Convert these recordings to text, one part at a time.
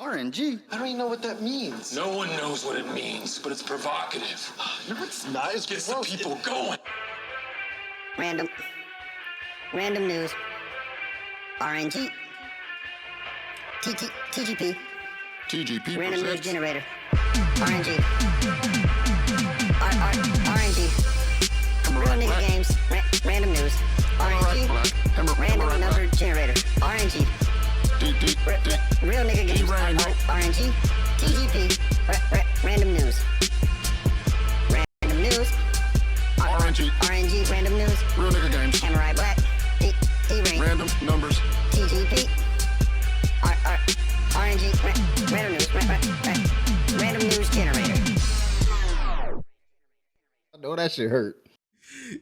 RNG? I don't even know what that means. No one knows what it means, but it's provocative. No, it's not. It's Gets the gross. people going. Random news. RNG. TGP. TGP Random news presents. generator. RNG. RNG. Real nigga games. Random news. RNG. Random number generator. RNG. Real nigga games. RNG. TGP. Random news. Random news. RNG. Random news. Real nigga games. Samurai Black. D-Ring. Random numbers. TGP. RNG. Random news. Random news generator. I know that shit hurt.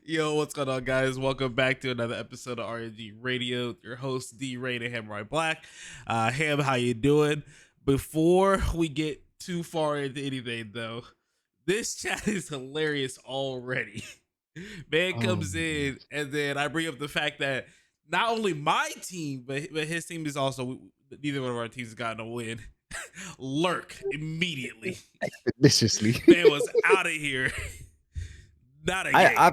Yo, what's going on, guys? Welcome back to another episode of RNG Radio. Your host, D-Ray and Samurai Black. Ham, how you doing? Before we get too far into anything, though, this chat is hilarious already. Man comes in, and then I bring up the fact that not only my team, but his team is also, neither one of our teams has gotten a win. Lurk immediately. Expeditiously. Man was out of here. Not again.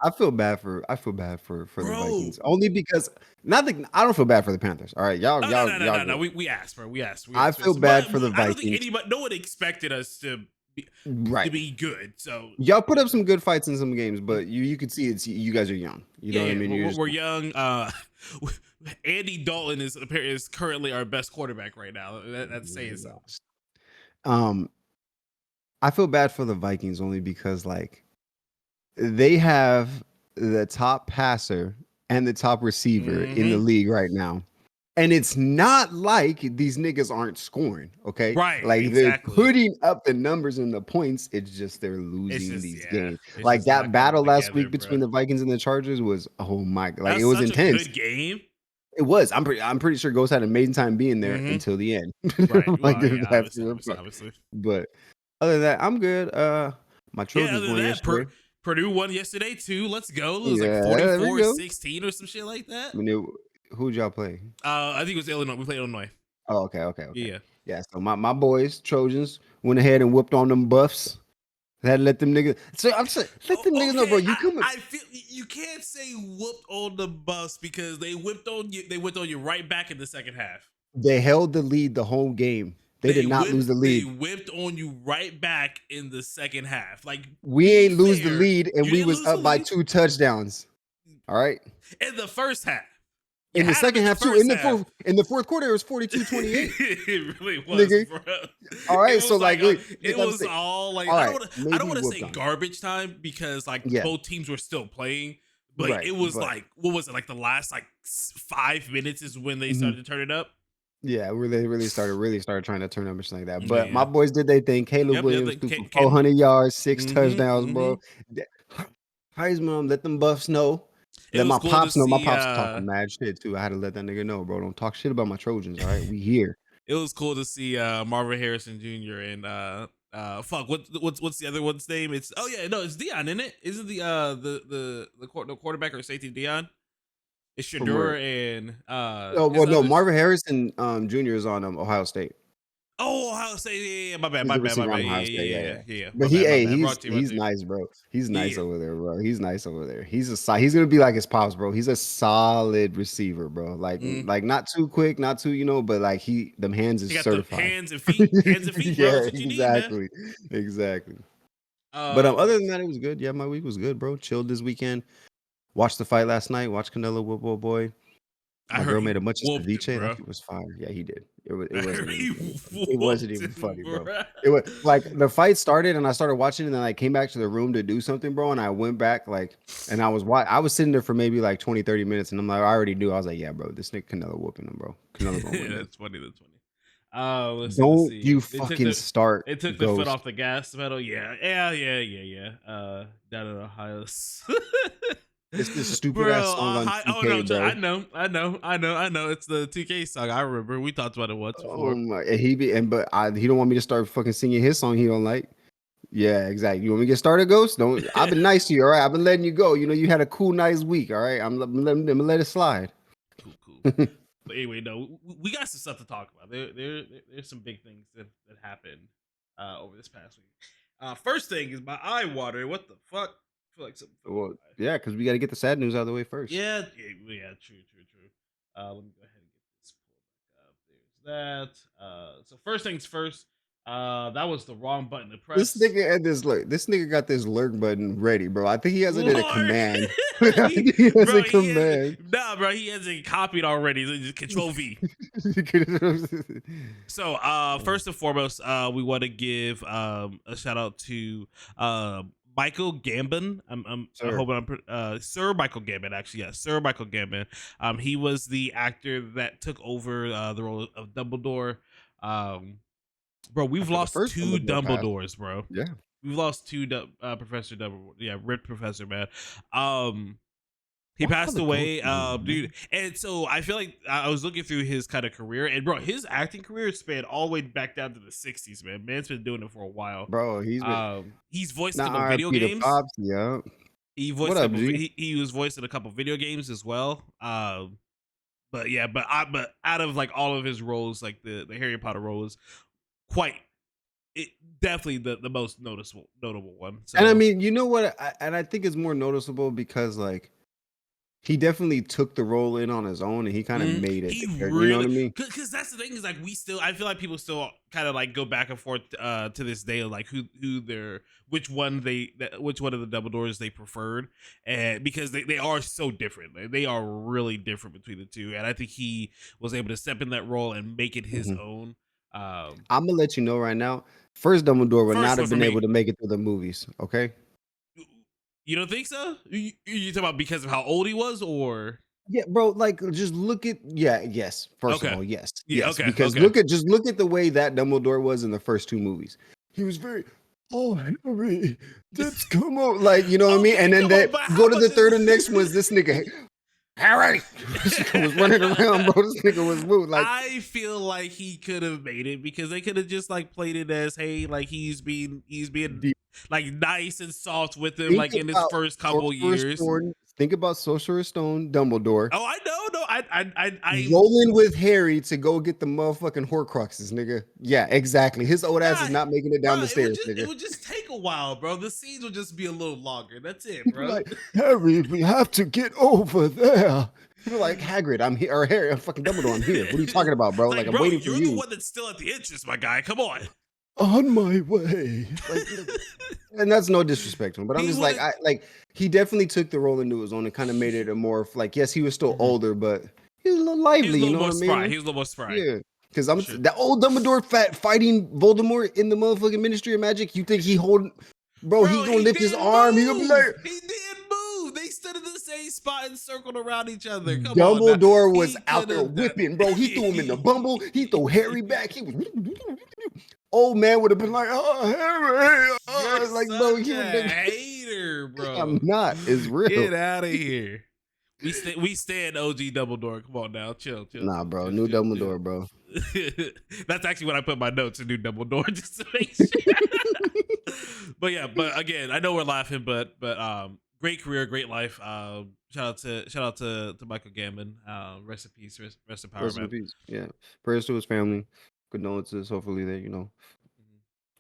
I feel bad for the Vikings only because I don't feel bad for the Panthers. All right, y'all. No. We asked, bro. We asked. I feel bad for the Vikings. I don't think anybody, no one expected us to be good. So y'all put up some good fights in some games, but you could see you guys are young. You know what I mean? We're young. Andy Dalton is currently our best quarterback right now. That's saying so. I feel bad for the Vikings only because they have the top passer and the top receiver in the league right now. And it's not like these niggas aren't scoring, okay? Right, They're putting up the numbers and the points. It's just they're losing these games. It's That battle last week between the Vikings and the Chargers was, oh my God. It was intense. A good game. It was. I'm pretty sure Ghost had an amazing time being there until the end. Right. Obviously. But other than that, I'm good. My Trojans won yesterday. Purdue won yesterday too. Let's go. It was 44-16 or some shit like that. Who'd y'all play? I think it was Illinois. We played Illinois. Oh, okay. Yeah. So my boys, Trojans, went ahead and whooped on them Buffs. Had to let them niggas. So I'm saying, let them niggas know, bro. I feel you can't say whooped on the Buffs because they whipped on you. They whipped on you right back in the second half. They held the lead the whole game. They did not lose the lead. They whipped on you right back in the second half. We ain't lose the lead, and we was up by 2 touchdowns. All right. In the first half. In the second half too. In the fourth quarter, it was 42-28. It really was, nigga. Bro. All right, so it was all I don't want to say on garbage time because both teams were still playing, but it was what was it, the last 5 minutes is when they started to turn it up. Yeah, they really started trying to turn up and shit like that. But my boys did their thing. Caleb Williams threw for 400 yards, 6 touchdowns, bro. Heisman, let them Buffs know. Let my pops know. My pops talking mad shit too. I had to let that nigga know, bro. Don't talk shit about my Trojans. All right, we here. It was cool to see Marvin Harrison Jr. and what's the other one's name? It's it's Dion, isn't it? Isn't the quarterback or safety Dion? It's Shador and Marvin Harrison Jr. is on Ohio State. Oh, Ohio State, yeah, my bad. Yeah. But he's nice, bro. He's nice over there, bro. He's nice over there. He's gonna be like his pops, bro. He's a solid receiver, bro. Like not too quick, not too, but them hands is certified. Hands and feet, bro. Yeah, exactly. But other than that, it was good. Yeah, my week was good, bro. Chilled this weekend. Watched the fight last night. Watched Canelo whoop old boy. My girl made a much ceviche. It was fire. Yeah, he did. It wasn't even funny, bro. It was the fight started and I started watching, and then I came back to the room to do something, bro. And I went back and I was sitting there for maybe 20-30 minutes, and I already knew. I was like, yeah, bro, this nigga Canelo whooping him, bro. Canelo gonna win. That's funny. Don't you fucking start. It took the foot off the gas pedal. Yeah. Down in Ohio. It's this stupid ass song on 2K, bro. I know. It's the 2K song. I remember we talked about it once before. Oh my! He don't want me to start fucking singing his song he don't like. Yeah, exactly. You want me to get started, Ghost? Don't. I've been nice to you, all right. I've been letting you go. You had a cool, nice week, all right. I'm gonna let it slide. Cool. But anyway, no, we got some stuff to talk about. There's some big things that happened over this past week. First thing is my eye watering. What the fuck? I feel like something. Well, yeah, because we got to get the sad news out of the way first. Yeah, true. Let me go ahead and get this pulled back up. There's that. So first things first. That was the wrong button to press. This nigga got this lurk button ready, bro. I think he has it in a command. He has a command. Bro, he has it copied already. So just Control V. So, first and foremost, we want to give a shout out to Michael Gambon. I hope I'm Sir Michael Gambon. Actually, yes, Sir Michael Gambon. He was the actor that took over the role of Dumbledore. Bro, we've lost two Dumbledores, bro. Yeah, we've lost two Professor Dumbledore. Yeah, Rip Professor, man. He passed away, dude. And so I feel like I was looking through his kind of career, and bro, his acting career spanned all the way back down to the 60s, man. Man's been doing it for a while, bro. He's voiced in a video games. Pops, yeah. He voiced. He was voiced in a couple video games as well. But out of like all of his roles, like the Harry Potter roles, definitely the most notable one. So, and I mean, you know what? I think it's more noticeable because like he definitely took the role in on his own, and he kind of made it. He you know what I mean? Because that's the thing is like I feel like people still kind of like go back and forth to this day, like which one of the Dumbledores they preferred, and because they are so different, like, they are really different between the two, and I think he was able to step in that role and make it his own. I'm gonna let you know right now. First Dumbledore would not have been able to make it through the movies. Okay. You don't think so? You talking about because of how old he was, or? Yeah, bro. Like, just look at yes. First of all, yes, yes. Okay, because look at the way that Dumbledore was in the first two movies. He was very, Harry, let's come on, like, you know what I mean. And then go to the third and next one's this nigga. Harry was running around, bro. This nigga was moved. Like, I feel like he could have made it because they could have just like played it as, hey, like he's being deep, like nice and soft with him, like in his first couple years. Think about Sorcerer's Stone, Dumbledore. Oh, I know. I rolling with Harry to go get the motherfucking Horcruxes, nigga. Yeah, exactly. His old ass is not making it down the stairs, nigga. It would just take a while, bro. The scenes would just be a little longer. That's it, bro. Like, Harry, we have to get over there. You're like, Hagrid, I'm here, or Harry, I'm fucking Dumbledore, I'm here. What are you talking about, bro? Like, I'm waiting for you. You're the one that's still at the entrance, my guy. Come on. On my way. Like, and that's no disrespect to him, but I'm just like, he definitely took the role into his own and kind of made it a more like, yes, he was still older, but he was a little lively. You know what I mean? He was a little more spry. Yeah. Because that old Dumbledore fighting Voldemort in the motherfucking Ministry of Magic. You think he he gonna lift his arm? He gonna be like, he didn't move. They stood in the same spot and circled around each other. Dumbledore was out there whipping, bro. He threw him in the bumble. He threw Harry back. He was. Old man would have been like, "Oh, Harry!" You're like, bro, you a hater, bro. I'm not. It's real. Get out of here. We stand OG Dumbledore. Come on now, chill. Nah, bro, new Dumbledore, bro. That's actually what I put my notes. A new Dumbledore, just to make sure. but again, I know we're laughing, but great career, great life. Shout out to Michael Gambon. Rest in peace. Rest in power, man. Peace. Yeah, prayers to his family. Condolences. Hopefully they,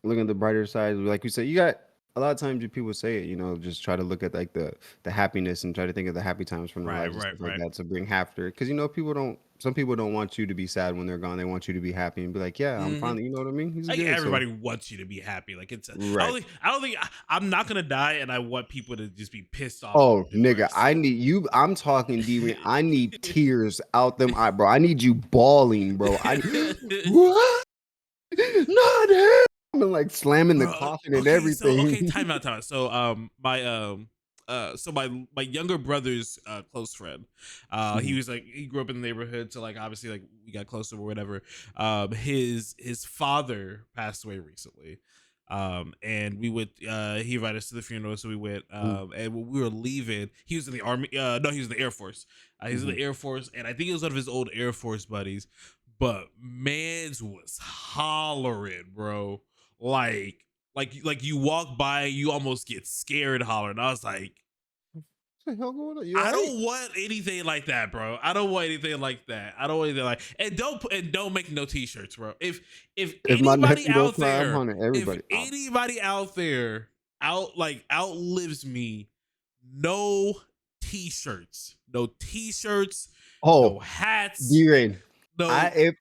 look at the brighter side. Like you said, you got a lot of times people say it, just try to look at like the happiness and try to think of the happy times from their lives and stuff like that to bring after. Because some people don't want you to be sad when they're gone. They want you to be happy and be like, yeah, I'm finally, you know what I mean? He's good, everybody wants you to be happy. Like it's right. I don't think I'm not gonna die, and I want people to just be pissed off. Oh, nigga, I need you. I'm talking D. I need tears out them eye, bro. I need you bawling, bro. What? Not him. I'm like slamming the coffin and everything. Time out. So my younger brother's close friend, he was like, he grew up in the neighborhood, so like obviously like we got closer or whatever. His father passed away recently, and we went. He invited us to the funeral, so we went. And when we were leaving, he was in the army. No, he was in the Air Force. He was in the Air Force, and I think it was one of his old Air Force buddies. But man's was hollering, bro. Like you walk by, you almost get scared hollering. I was like, What the hell going on? You I all right? don't want anything like that, bro. I don't want anything like that. I don't want anything like and don't make no t-shirts, bro. If my anybody nephew don't out cry, I'm there, hunting everybody. if anybody out there outlives me, no t-shirts, no t-shirts, no hats, D-Rain. no If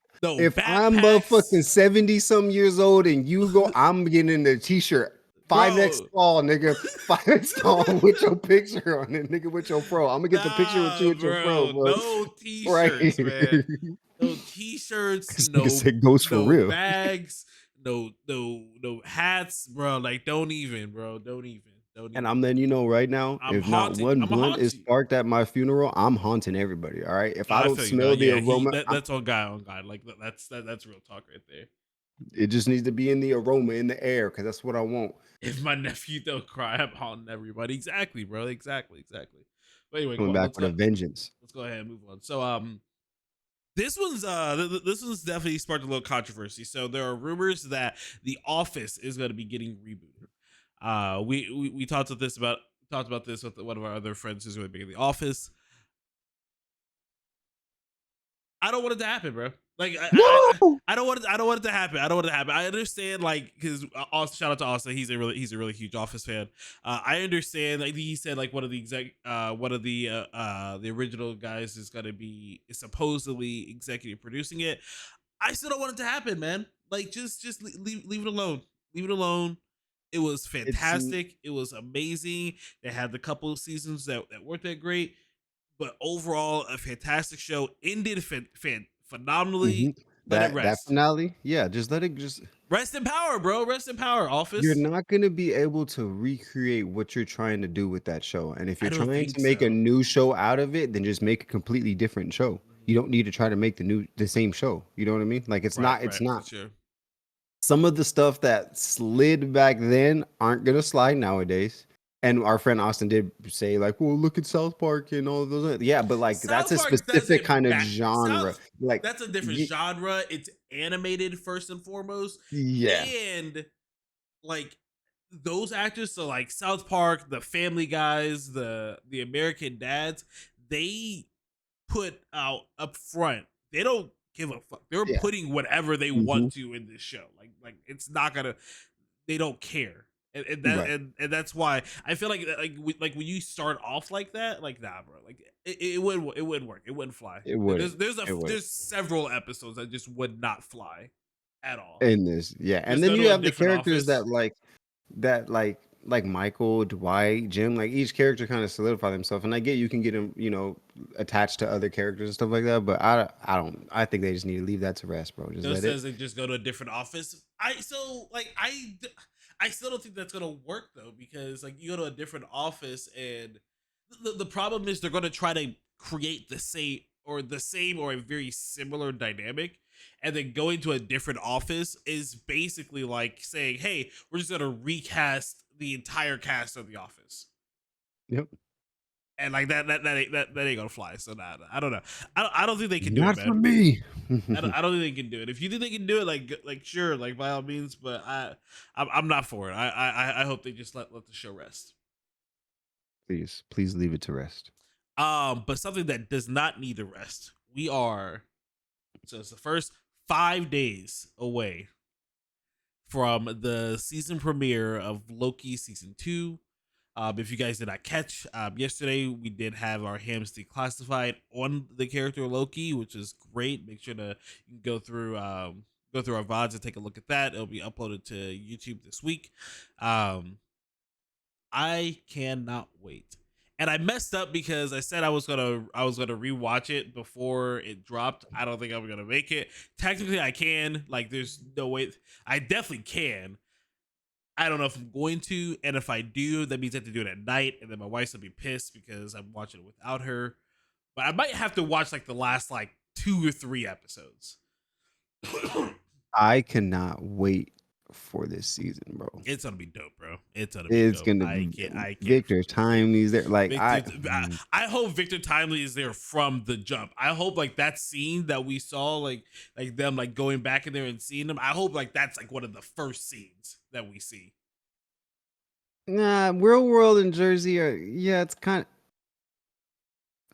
I'm backpacks. motherfucking 70-some years old and you go, I'm getting the t-shirt. 5X tall, nigga. 5X tall with your picture on it, nigga, with your pro. I'm gonna get the picture with you with your pro, bro. No t-shirts, man. No t-shirts, This nigga said ghost for no real. bags, no hats, bro. Like, don't even, bro. Don't even. And I'm letting you know right now, if not one blunt is sparked at my funeral, I'm haunting everybody. All right. If I don't smell the aroma, that's on God. Like that's real talk right there. It just needs to be in the aroma, in the air, because that's what I want. If my nephew don't cry, I'm haunting everybody. Exactly, bro. Exactly. But anyway, Coming back with a vengeance. Let's go ahead and move on. So this one's definitely sparked a little controversy. So there are rumors that The Office is going to be getting rebooted. We talked about this with one of our other friends who's going to be in The Office. I don't want it to happen, bro. Like I don't want it to happen. I understand, like, because also shout out to Austin. He's a really huge Office fan. I understand. Like he said, like one of the original guys is supposedly executive producing it. I still don't want it to happen, man. Like just leave it alone. Leave it alone. It was fantastic. It was amazing. They had the couple of seasons that weren't that great, but overall a fantastic show. Ended phenomenally. Mm-hmm. That finale, yeah, just let it rest in power, bro. Rest in power, Office. You're not going to be able to recreate what you're trying to do with that show. And if you're trying to make a new show out of it, then just make a completely different show. You don't need to try to make the same show. You know what I mean? Like it's not. Sure. Some of the stuff that slid back then aren't going to slide nowadays. And our friend Austin did say, like, well, look at South Park and all of those. Yeah, but like that's a specific kind of genre. Like that's a different genre. It's animated first and foremost. Yeah. And like those actors, so like South Park, the Family Guys, the American Dads, they put out up front. They don't give a fuck. They're putting whatever they want to in this show. Like it's not gonna. They don't care. And that's why I feel like when you start off like that, like nah, bro, like it wouldn't work. It wouldn't fly. It would. There's several episodes that just would not fly at all. In this, yeah, and then you have the characters that like Michael, Dwight, Jim, like each character kind of solidify themselves. And I get you can get them, attached to other characters and stuff like that. But I think they just need to leave that to rest, bro. Just let it. They just go to a different office. I still don't think that's gonna work though, because like you go to a different office and the problem is they're gonna try to create the same or a very similar dynamic, and then going to a different office is basically like saying, hey, we're just gonna recast the entire cast of The Office. Yep. And like that ain't gonna fly. So nah, I don't know. I don't think they can do Not it, man. for me. I don't think they can do it. If you think they can do it, like sure, like by all means. But I'm not for it. I hope they just let the show rest. Please leave it to rest. But something that does not need to rest. So it's the first 5 days away from the season premiere of Loki season 2. If you guys did not catch, yesterday we did have our hams declassified on the character Loki, which is great. Make sure to go through our VODs and take a look at that. It'll be uploaded to YouTube this week. I cannot wait. And I messed up because I said I was gonna rewatch it before it dropped. I don't think I'm gonna make it. Technically, I can. Like, there's no way. I definitely can. I don't know if I'm going to, and if I do, that means I have to do it at night, and then my wife's gonna be pissed because I'm watching it without her. But I might have to watch like the last 2 or 3 episodes. I cannot wait for this season, bro. It's gonna be dope, bro. It's gonna be dope. I can't. Victor Timely's there. Like I hope Victor Timely is there from the jump. I hope that scene that we saw, like them going back in there and seeing them. I hope that's one of the first scenes that we see. Nah, Real World in Jersey it's kind of.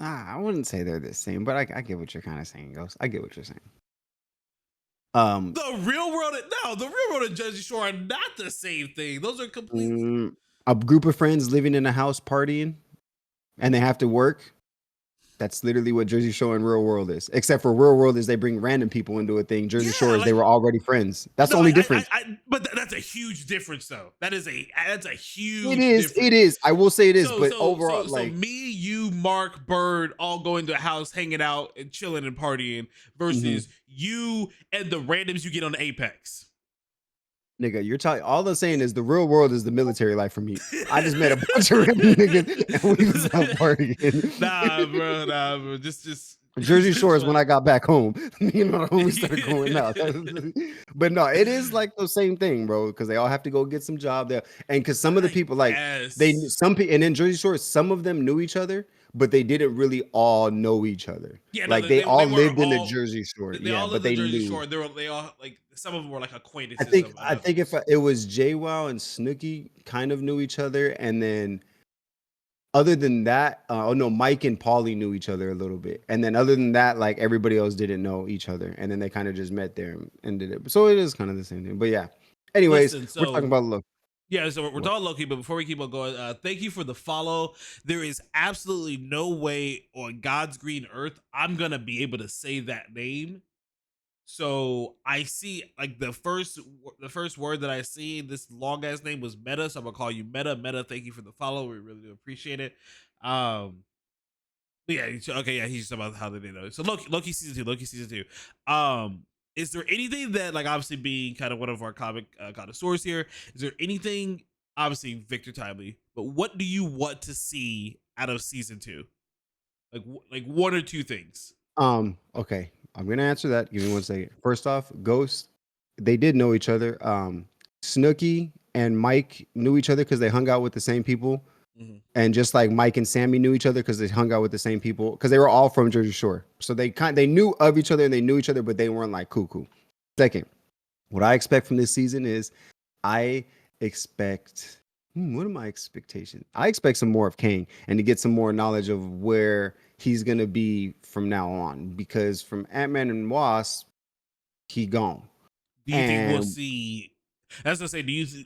I wouldn't say they're the same, but I get what you're kind of saying, Ghost. I get what you're saying. The real world and Jersey Shore are not the same thing. Those are completely a group of friends living in a house partying, and they have to work. That's literally what Jersey Shore and Real World is. Except for Real World is they bring random people into a thing. Jersey Shore is they were already friends. That's the only difference. But that's a huge difference, though. That's a huge. It is. I will say it is. But overall, so me, you, Mark, Bird, all going to a house, hanging out and chilling and partying, versus you and the randoms you get on the Apex. Nigga, you're talking. All I'm saying is the real world is the military life for me. I just met a bunch of random niggas and we was out partying. Nah, bro. Just Jersey Shore is when I got back home. You know, when we started going out. But no, it is like the same thing, bro. Because they all have to go get some job there, and because some of the people like and in Jersey Shore, some of them knew each other, but they didn't really all know each other. Yeah, like they all lived in the Jersey Shore. They all lived in the Jersey Shore. They all like some of them were like acquaintances. I think if it was JWoww and Snooki kind of knew each other, and then other than that, Mike and Paulie knew each other a little bit, and then other than that, like everybody else didn't know each other, and then they kind of just met there and did it. So it is kind of the same thing. But yeah. Anyways, we're talking about Loki. Yeah, so we're talking Loki, but before we keep on going, thank you for the follow. There is absolutely no way on God's green earth I'm gonna be able to say that name. So I see like the first word that I see, this long ass name was Meta, so I'm gonna call you Meta. Meta, thank you for the follow. We really do appreciate it. But yeah, okay, yeah, he's just about how they did know. So Loki season 2. Is there anything that, like, obviously being kind of one of our comic connoisseurs here, is there anything, obviously Victor Timely, but what do you want to see out of season 2? Like one or two things. Okay, I'm gonna answer that. Give me 1 second. First off, Ghost, they did know each other. Snooki and Mike knew each other because they hung out with the same people. And just like Mike and Sammy knew each other because they hung out with the same people, because they were all from Jersey Shore. So they knew of each other and they knew each other, but they weren't like cool. Second, what I expect from this season is I expect what are my expectations? I expect some more of Kang and to get some more knowledge of where he's gonna be from now on, because from Ant-Man and Wasp, he gone. Do you think we'll see? As I say, do you?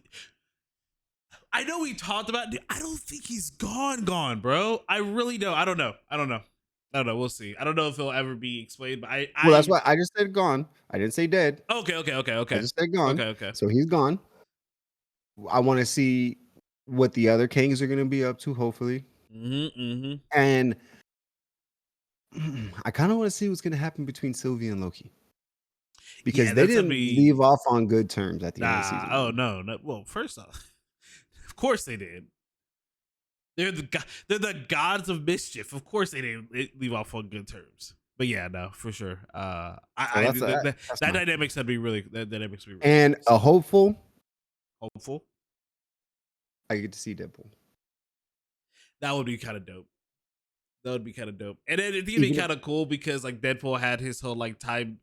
I know we talked about it. I don't think he's gone, bro. I really don't. I don't know. We'll see. I don't know if he'll ever be explained, but well, that's why I just said gone. I didn't say dead. Okay. I just said gone. Okay. So he's gone. I want to see what the other Kangs are going to be up to, hopefully. And I kind of want to see what's going to happen between Sylvie and Loki. Because they didn't leave off on good terms at the end of the season. Oh, no. Well, first off, of course they did. They're the gods of mischief. Of course they didn't leave off on good terms. But yeah, no, for sure. That dynamics would be really. And a hopeful. I get to see Deadpool. That would be kind of dope. And then it'd be kind of cool because like Deadpool had his whole like time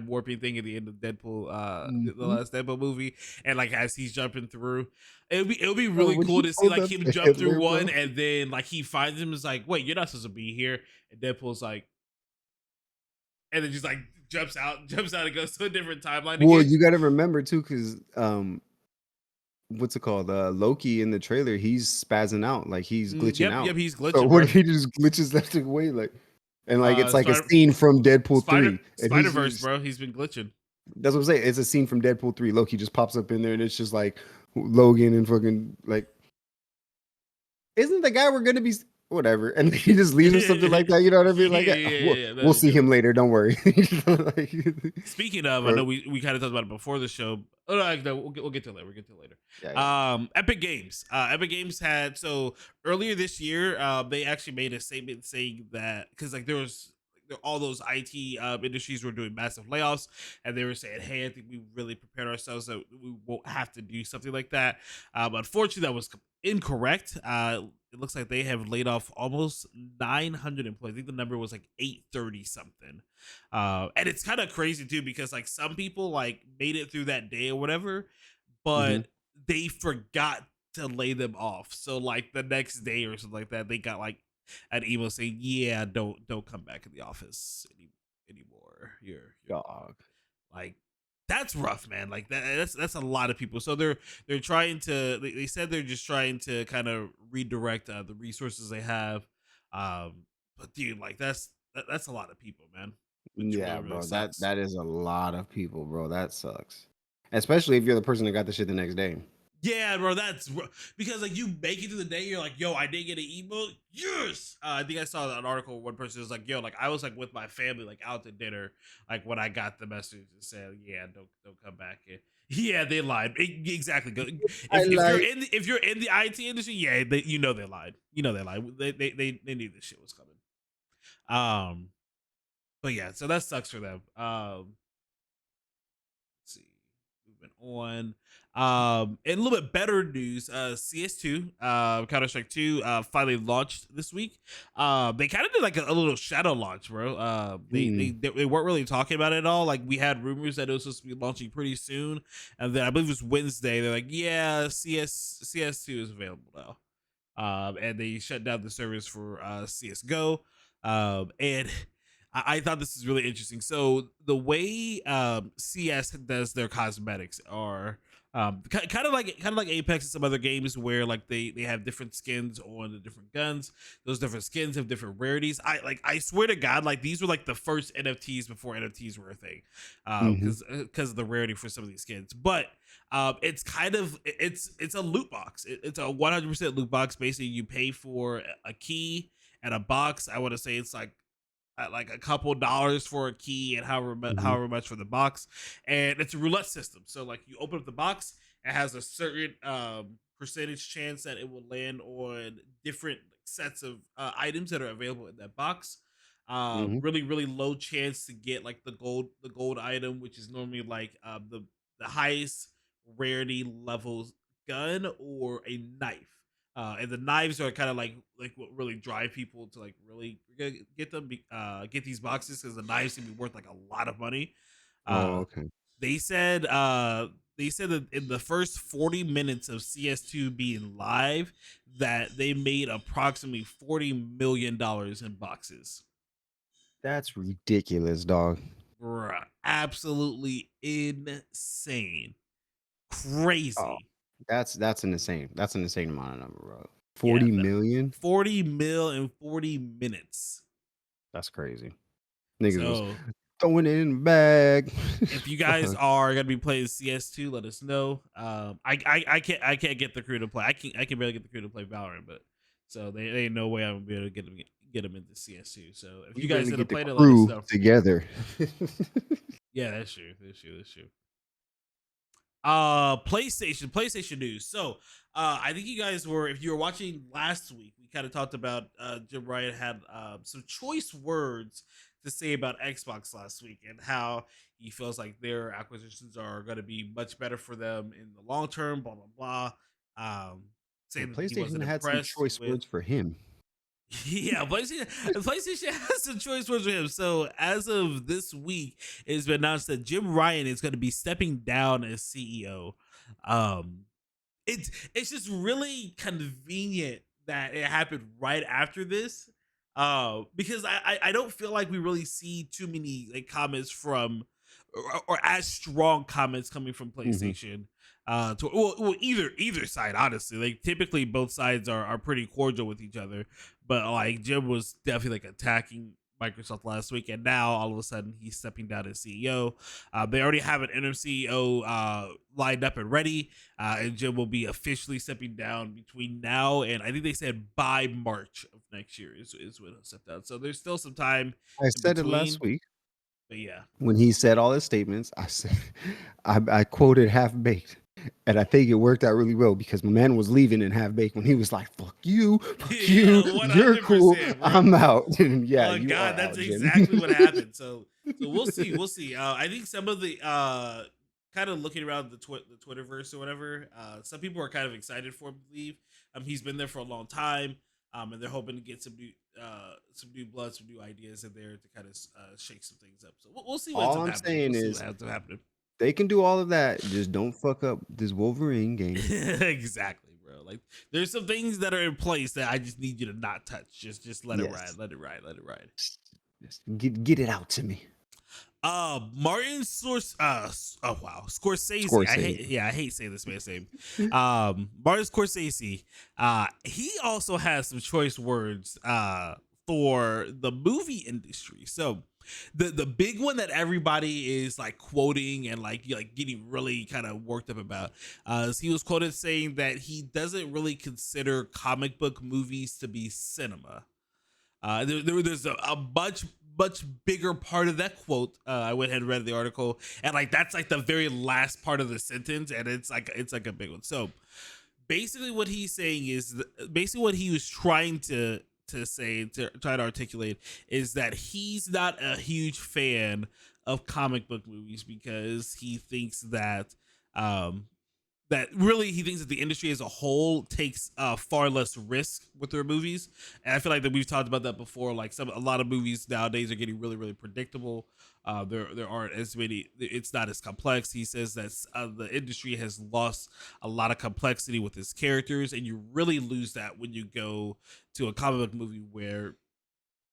warping thing at the end of Deadpool, the last Deadpool movie, and like as he's jumping through, it'll be really cool to see like him jump through one, and then like he finds him, is like, wait, you're not supposed to be here, and Deadpool's like, and then just like jumps out and goes to a different timeline. Well, you got to remember too, because what's it called? Loki in the trailer, he's spazzing out, like he's glitching out. Yep, he's glitching. So what if he just glitches left away, like? And like it's like a scene from Deadpool 3. Spider-Verse, bro. He's been glitching. That's what I'm saying. It's a scene from Deadpool 3. Loki just pops up in there and it's just like Logan and fucking like, isn't the guy we're gonna be whatever? And he just leaves or something like that. You know what I mean? Like we'll see him later. Don't worry. Speaking of, I know we kind of talked about it before the show. Oh no, we'll get to it later. Yeah. Epic Games. Epic Games had, so earlier this year, they actually made a statement saying that, because like there was all those IT industries were doing massive layoffs, and they were saying, hey, I think we really prepared ourselves that we won't have to do something like that. Unfortunately, that was incorrect. It looks like they have laid off almost 900 employees. I think the number was like 830 something. And it's kind of crazy too, because like some people like made it through that day or whatever, but they forgot to lay them off. So like the next day or something like that, they got like an email saying, "Yeah, don't come back in the office anymore. You're Dog. like." That's rough, man. Like that's a lot of people. So they're trying to. They said they're just trying to kind of redirect the resources they have. But dude, like that's a lot of people, man. Which Yeah, really bro. That sucks. that is a lot of people, bro. That sucks. Especially if you're the person that got the shit the next day. Yeah, bro, because like you make it to the day, you're like, yo, I did get an email. Yes, I think I saw an article where one person was like, yo, like I was like with my family, like out to dinner, like when I got the message that said, yeah, don't come back here. Yeah, they lied. Exactly. I like. If you're in the IT industry, yeah, they lied. They lied. They knew this shit was coming. But yeah, so that sucks for them. Let's see, moving on. In a little bit better news, CS2, Counter Strike 2, finally launched this week. They kind of did like a little shadow launch, bro. They weren't really talking about it at all. Like we had rumors that it was supposed to be launching pretty soon, and then I believe it was Wednesday. They're like, yeah, CS2 is available now. And they shut down the servers for CS:GO. And I thought this is really interesting. So the way CS does their cosmetics are kind of like Apex and some other games where like they have different skins on the different guns. Those different skins have different rarities. I swear to God, like these were like the first NFTs before NFTs were a thing, because of the rarity for some of these skins. But it's kind of it's a loot box. It's a 100% loot box. Basically, you pay for a key and a box. I want to say it's like at like a couple dollars for a key and however much for the box, and it's a roulette system. So like you open up the box, it has a certain percentage chance that it will land on different sets of items that are available in that box. Really low chance to get like the gold item, which is normally like the highest rarity levels gun or a knife. And the knives are kind of like what really drive people to like really get them get these boxes, because the knives can be worth like a lot of money. Oh, Uh, okay. they said that in the first 40 minutes of CS2 being live, that they made approximately $40 million in boxes. That's ridiculous, dog. Bruh, absolutely insane, Oh, crazy. that's an insane amount of number, bro. Yeah, 40 million? 40 mil in 40 minutes. That's crazy. Niggas was So throwing it in the bag. if you guys are gonna be playing CS2, let us know. I can't get the crew to play. I can barely get the crew to play Valorant, but so they ain't no way I'm gonna be able to get them into CS2. So if you guys gonna play it, let us know. Together. Yeah, that's true. PlayStation news. So I think you guys were, if you were watching last week, we kind of talked about Jim Ryan had some choice words to say about Xbox last week, and how he feels like their acquisitions are going to be much better for them in the long term, blah blah blah. Saying that he wasn't PlayStation had some impressed choice with words for him. yeah, PlayStation has some choice words for him. So as of this week, it's been announced that Jim Ryan is going to be stepping down as CEO. Um, it's just really convenient that it happened right after this. Because I don't feel like we really see too many like comments from or as strong comments coming from PlayStation. To either side, honestly. Like typically both sides are pretty cordial with each other, but like Jim was definitely like attacking Microsoft last week, and now all of a sudden he's stepping down as CEO. They already have an interim CEO lined up and ready, and Jim will be officially stepping down between now and I think they said by March of next year is when he'll step down. So there's still some time I in said it last between, week but yeah. when he said all his statements. I said I quoted Half Baked. And I think it worked out really well because my man was leaving in Half Baked when he was like, fuck you, Yeah, you're cool, 100%, bro. I'm out. And yeah, Oh you God, are that's out, Jim. exactly what happened. So we'll see. I think some of the kind of looking around the Twitterverse or whatever, some people are kind of excited for him to leave. He's been there for a long time, and they're hoping to get some new blood, some new ideas in there to kind of shake some things up. So we'll see what All I'm ends up happening. saying We'll see is what ends up happening. they can do all of that. Just don't fuck up this Wolverine game. Exactly, bro. bro. Like, there's some things that are in place that I just need you to not touch. Just let it ride, let it ride, let it ride. Just get it out to me. Martin Scorsese. I hate saying this man's name. Martin Scorsese. He also has some choice words for the movie industry. So the big one that everybody is like quoting and like getting really kind of worked up about is he was quoted saying that he doesn't really consider comic book movies to be cinema. There's a much bigger part of that quote. I went ahead and read the article, and like that's like the very last part of the sentence, and it's like a big one. So basically, what he's saying is basically what he was trying to say, to try to articulate, is that he's not a huge fan of comic book movies because he thinks that he thinks that the industry as a whole takes far less risk with their movies. And I feel like that we've talked about that before. Like a lot of movies nowadays are getting really, really predictable. There aren't as many, it's not as complex. He says that the industry has lost a lot of complexity with its characters, and you really lose that when you go to a comic book movie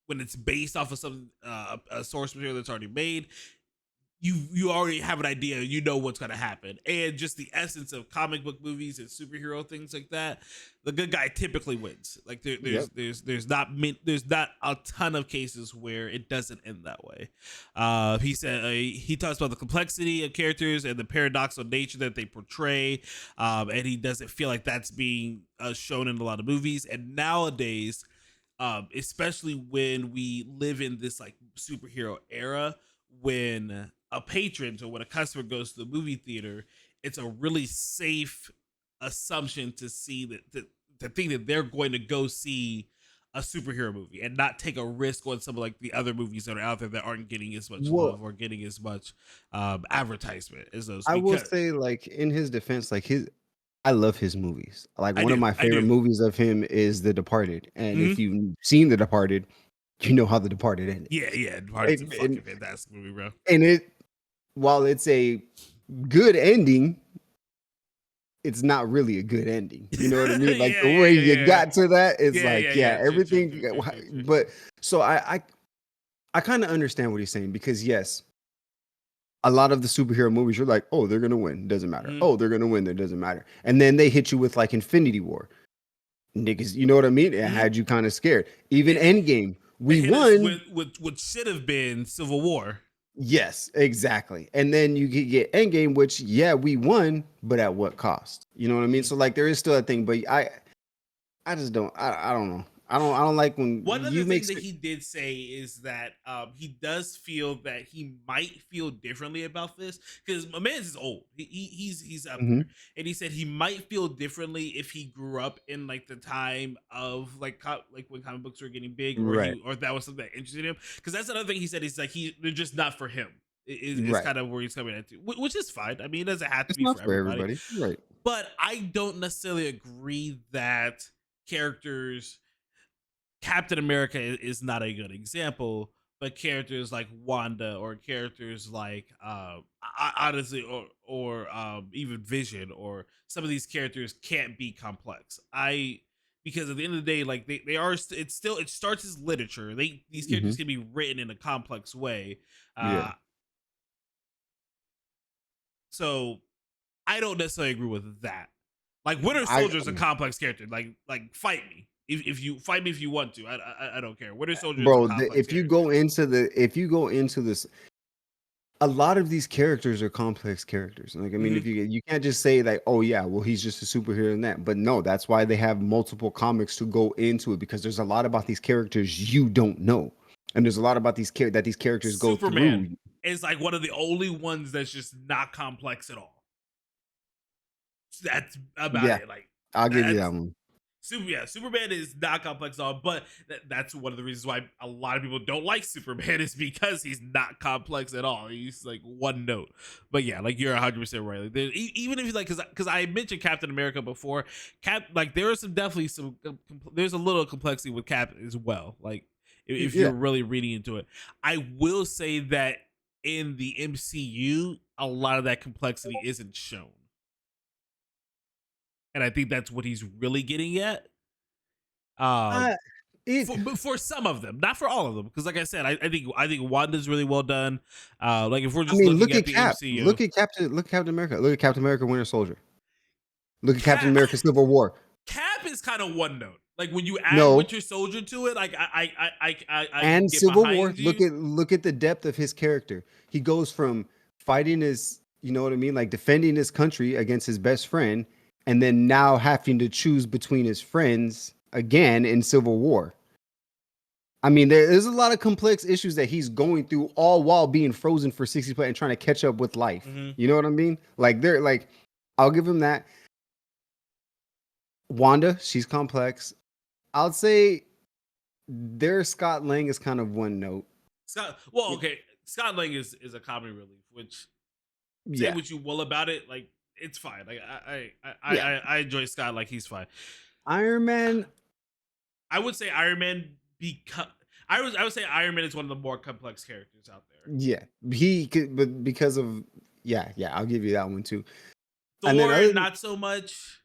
when it's based off of some a source material that's already made. You already have an idea, you know what's going to happen. And just the essence of comic book movies and superhero things like that, the good guy typically wins. Like there's not a ton of cases where it doesn't end that way. He said he talks about the complexity of characters and the paradoxical nature that they portray, and he doesn't feel like that's being shown in a lot of movies. And nowadays, especially when we live in this like superhero era, when a patron or when a customer goes to the movie theater, it's a really safe assumption to see to think that they're going to go see a superhero movie and not take a risk on some of like the other movies that are out there that aren't getting as much love or getting as much advertisement as those. I will say, like, in his defense, like I love his movies. Like one of my favorite movies of him is The Departed. And if you've seen The Departed, you know how The Departed ended. Yeah. Departed's a fucking fantastic movie, bro. And while it's a good ending, it's not really a good ending. You know what I mean? Like the way you got to that, it's everything. True. But so I kind of understand what he's saying, because yes, a lot of the superhero movies, you're like, oh, they're gonna win, doesn't matter. Oh, they're gonna win, that doesn't matter. And then they hit you with like Infinity War, niggas. You know what I mean? It had you kind of scared. Even Endgame, we won with what should have been Civil War. Yes, exactly. And then you get Endgame, which we won, but at what cost? You know what I mean? So like there is still a thing, but I just don't. I don't know. I don't like when one of the things that he did say is that he does feel that he might feel differently about this, because my man's is old. He's up there, and he said he might feel differently if he grew up in like the time of like when comic books were getting big, or or that was something that interested him. Because that's another thing he said. He's like they're just not for him. Is kind of where he's coming at, which is fine. I mean, it doesn't have to be for everybody. Right? But I don't necessarily agree that characters. Captain America is not a good example, but characters like Wanda or characters like honestly or even Vision, or some of these characters can't be complex. Because at the end of the day, like they are, it starts as literature. These characters can be written in a complex way. So I don't necessarily agree with that. Like Winter Soldier is a complex character. Like fight me. If you fight me if you want to, I don't care. Winter Soldier, bro. If you go into this, a lot of these characters are complex characters. Like I mean, if you can't just say like, oh yeah, well he's just a superhero in that. But no, that's why they have multiple comics to go into it, because there's a lot about these characters you don't know, and there's a lot about these characters go through. Superman is like one of the only ones that's just not complex at all. That's about it. Like I'll give you that one. Superman is not complex at all, but that's one of the reasons why a lot of people don't like Superman, is because he's not complex at all. He's like one note. But yeah, like you're 100% right. Like, even if you like, because I mentioned Captain America before, like there is there's a little complexity with Cap as well. Like if you're really reading into it, I will say that in the MCU, a lot of that complexity isn't shown. and I think that's what he's really getting at. For some of them, not for all of them, because like I said, I think Wanda's really well done. Like if we're just looking look at at the Cap. MCU, Look at Captain America. Look at Captain America: Winter Soldier. Look at Cap- Captain America: Civil War. Cap is kind of one note. Like when you add No. Winter Soldier to it, like I And get Civil behind War. you. Look at the depth of his character. He goes from fighting his, you know what I mean, like defending his country against his best friend, and then now having to choose between his friends again in Civil War. I mean, there's a lot of complex issues that he's going through, all while being frozen for 60 and trying to catch up with life. You know what I mean? Like I'll give him that. Wanda, she's complex. I'll say their Scott Lang is kind of one note. Scott Lang is a comedy relief, which say what you will about it, like it's fine. Like I enjoy Scott, like he's fine. Iron Man, I would say Iron Man I would say Iron Man is one of the more complex characters out there. Yeah, but because of I'll give you that one too. Thor, not so much.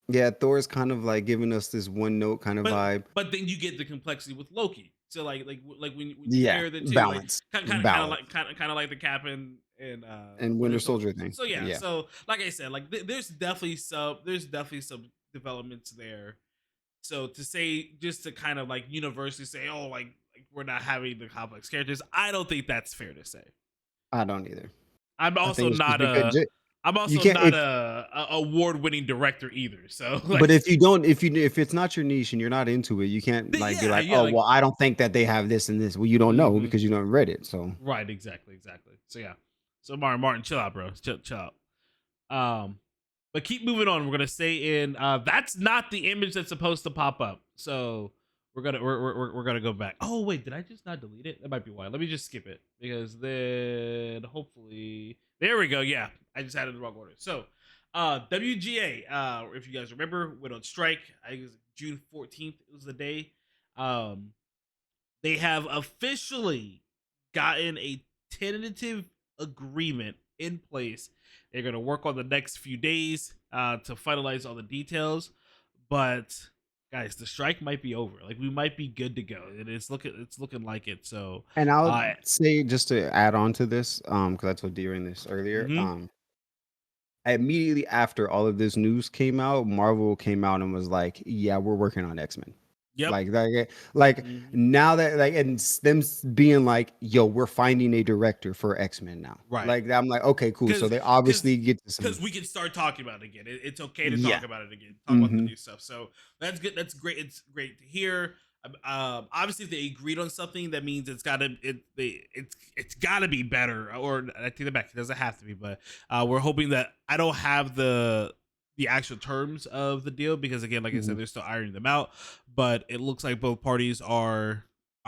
Yeah, Thor's kind of like giving us this one note kind of vibe. But then you get the complexity with Loki. So like when you compare the two, balance, like, kind of like the Cap and Winter Soldier thing. So yeah, so like I said, like there's definitely some developments there. So to say, just to kind of like universally say, oh, like we're not having the complex characters, I don't think that's fair to say. I don't either. I'm also not a award-winning director either. So, like, but if it's not your niche and you're not into it, you can't be like, well, I don't think that they have this and this. Well, you don't know because you don't read it. So right, exactly. So yeah, so Martin, chill out, bro. Chill out. But keep moving on. We're gonna stay in. That's not the image that's supposed to pop up. So we're gonna go back. Oh wait, did I just not delete it? That might be why. Let me just skip it because then hopefully there we go. Yeah, I just had it in the wrong order. So WGA, if you guys remember, went on strike. I think it was June 14th. It was the day. They have officially gotten a tentative agreement in place. They're going to work on the next few days to finalize all the details. But guys, the strike might be over. Like we might be good to go. It's looking like it. So, and I'll say, just to add on to this, because I told Deering this earlier. Immediately after all of this news came out, Marvel came out and was like, "Yeah, we're working on X-Men." Yep. Now that and them being like, yo, we're finding a director for X-Men now. Right. Like I'm like, okay, cool. So they obviously get to because we can start talking about it again. It's okay to talk about it again. Talk about the new stuff. So that's good. That's great. It's great to hear. Obviously if they agreed on something, that means it's gotta be better. Or I take that back, it doesn't have to be, but we're hoping that I don't have the actual terms of the deal because again, like I said, they're still ironing them out, but it looks like both parties are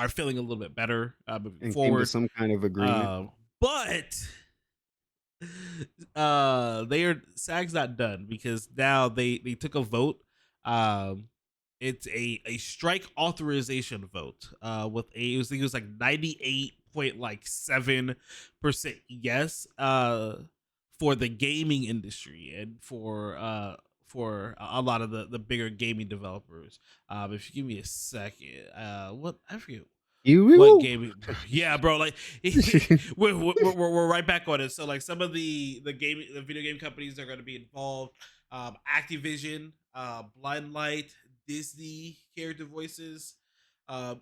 feeling a little bit better moving forward. Some kind of agreement. But SAG's not done because now they took a vote. It's a strike authorization vote with I think it was like 98.7% yes for the gaming industry and for a lot of the bigger gaming developers. If you give me a second, what I forget what gaming, yeah, bro. Like we're right back on it. So like some of the video game companies are going to be involved. Activision, Blind Light, Disney character voices,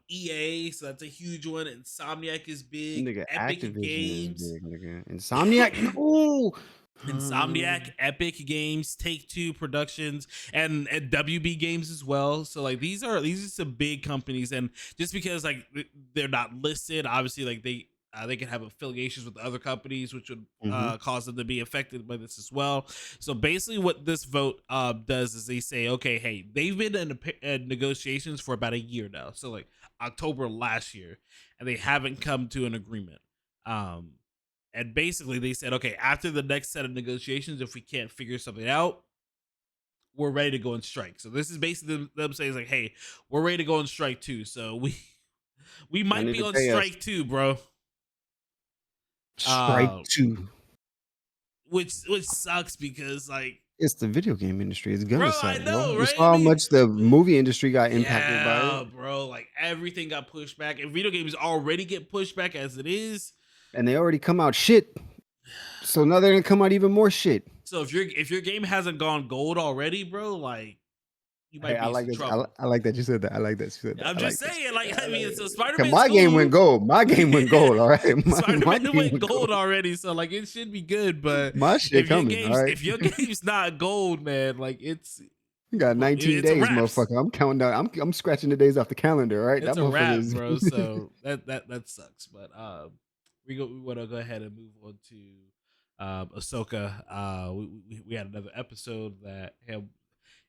EA, so that's a huge one. Insomniac is big. Nigga, Epic Activision Games, is big, nigga. Insomniac, ooh. Insomniac, Epic Games, Take-Two Productions, and WB Games as well. So like these are some big companies, and just because like they're not listed, obviously like they can have affiliations with other companies, which would cause them to be affected by this as well. So basically what this vote does is they say, okay, hey, they've been in negotiations for about a year now. So like October last year, and they haven't come to an agreement. And basically they said, okay, after the next set of negotiations, if we can't figure something out, we're ready to go on strike. So this is basically them saying like, hey, we're ready to go on strike too. So we might be on strike too, bro. Strike 2, which sucks because like It's the video game industry. It's gonna Bro, suck, I know, bro. You right? saw how much the movie industry got impacted by Yeah, it, bro. Like everything got pushed back, and video games already get pushed back as it is. and they already come out shit. So now they're gonna come out even more shit. So if your game hasn't gone gold already, bro, like you might Hey, be I in like some this. trouble. I like that you said that. I like that you said that. I'm I just like that. saying, like, I mean, so Spider Cause Man's my game cool. went gold. My game went gold. All right. My Spider-Man game went gold already, so like it should be good. But My shit if your coming. game's All right. if your game's not gold, man, like You got 19 it's a days, wrap. motherfucker. I'm counting down. I'm scratching the days off the calendar. All right. It's That a wrap, motherfucker is. bro. So that sucks. But we want to go ahead and move on to Ahsoka. We had another episode that him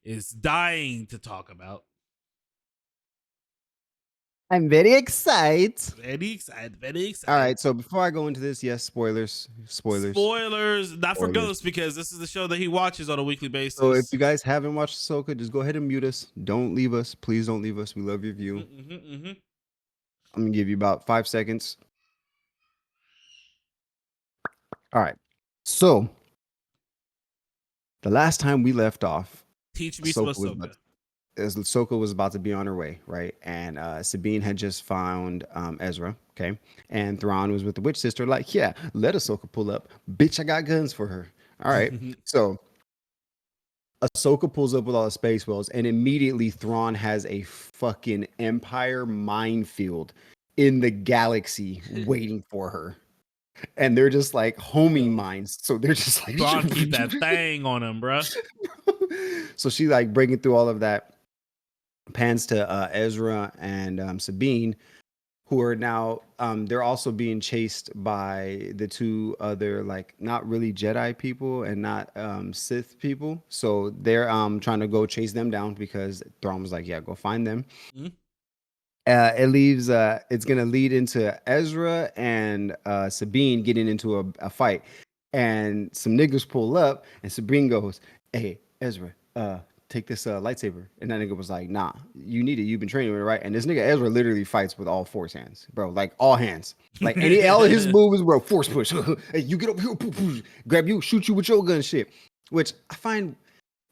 is dying to talk about. I'm very excited. Very excited. Very excited. All right. So before I go into this, yes, spoilers. Not for Ghost, because this is the show that he watches on a weekly basis. So if you guys haven't watched Ahsoka, just go ahead and mute us. Don't leave us. Please don't leave us. We love your view. I'm going to give you about 5 seconds. All right. So the last time we left off, teach me some Ahsoka. Ahsoka was about to be on her way, right? And Sabine had just found Ezra, okay? And Thrawn was with the witch sister, like, yeah, let Ahsoka pull up. Bitch, I got guns for her. All right. So Ahsoka pulls up with all the space wells, and immediately Thrawn has a fucking Empire minefield in the galaxy waiting for her. And they're just like homing mines. So they're just like, Thrawn keep that thing on him, bro. So she like breaking through all of that. Pans to Ezra and Sabine, who are now they're also being chased by the two other like not really Jedi people and not Sith people. So they're trying to go chase them down because Thrawn was like, yeah, go find them. It leaves it's gonna lead into Ezra and Sabine getting into a fight, and some niggas pull up and Sabine goes, hey Ezra, take this lightsaber. And that nigga was like, nah, you need it. You've been training with it, right? And this nigga Ezra literally fights with all force hands, bro. Like all hands. Like all of his moves, bro, force push. Hey, you get up here, grab you, shoot you with your gun shit. Which I find